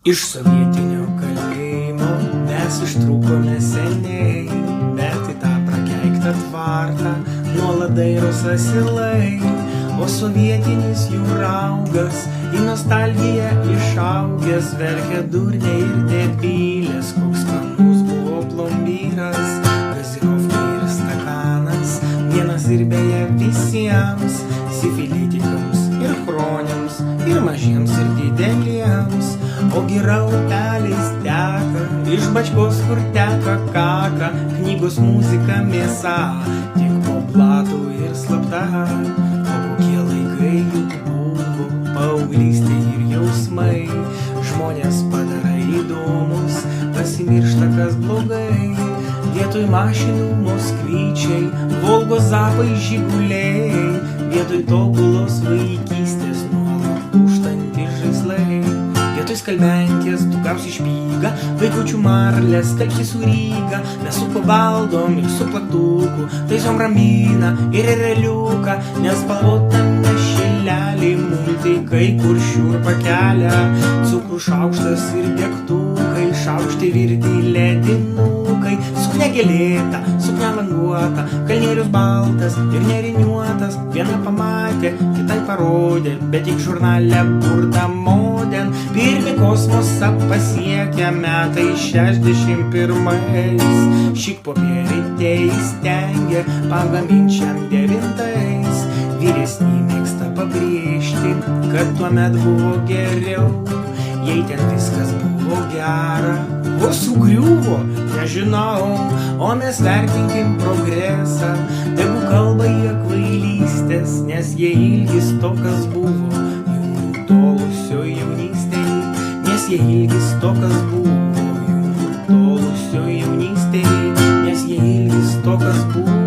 Iš sovietinio kalėjimo mes ištrūkome seniai, bet į tą prakeiktą tvartą nuolat dairos asilai, o sovietinis jų raugas į nostalgiją išaugęs verkia durniai ir debilės, koks skanus buvo plombyras, gazirovka ir stakanas, vienas ir beje visiems, sifilitikams ir chroniams, ir mažiems ir dideliems. Ogi raupeliais teka, iš bačkos kur teka kaka, knygos muzika mėsa, tik po platų ir slapta. O kokie laikai juk buvo, paauglystė ir jausmai, žmonės padara įdomus, pasimiršta kas blogai. Vietoj mašinų moskvyčiai, Volgos zapai žiguliai, vietoj tobulos vaikystės nuolat lūžtantys žaislai. Vietoj skalbenkės tu gausi špygą, vaikučių marlės skalbsi su Ryga, mes su pabaldom ir su plaktuku taisom rambyną ir ereliuką, nes spalvotame šilelį multikai kur šiurpą kelia, cukrų šaukštas ir degtukai, šaukštai virti ledinukai, suknia gėlėta, suknia languota, kalnierius baltas ir neriniuotas, viena pamatė, kitai parodė, bet tik žurnale burda moden. Pirmi kosmosą pasiekę metai 61, šik popieriai teįstengė pagaminčiam 9. Vyresni mėgsta pabrėžti, kad tuomet buvo geriau, jei ten viskas buvo gera. O sugriuvo, nežinau, o mes vertinkim progresą, tegu kalba jie kvailystės, nes jie ilgis to, kas buvo jų nutolusio jaunystėj, nes jie ilgis to, kas buvo jų nutolusio jaunystėj, nes jie ilgis to, kas buvo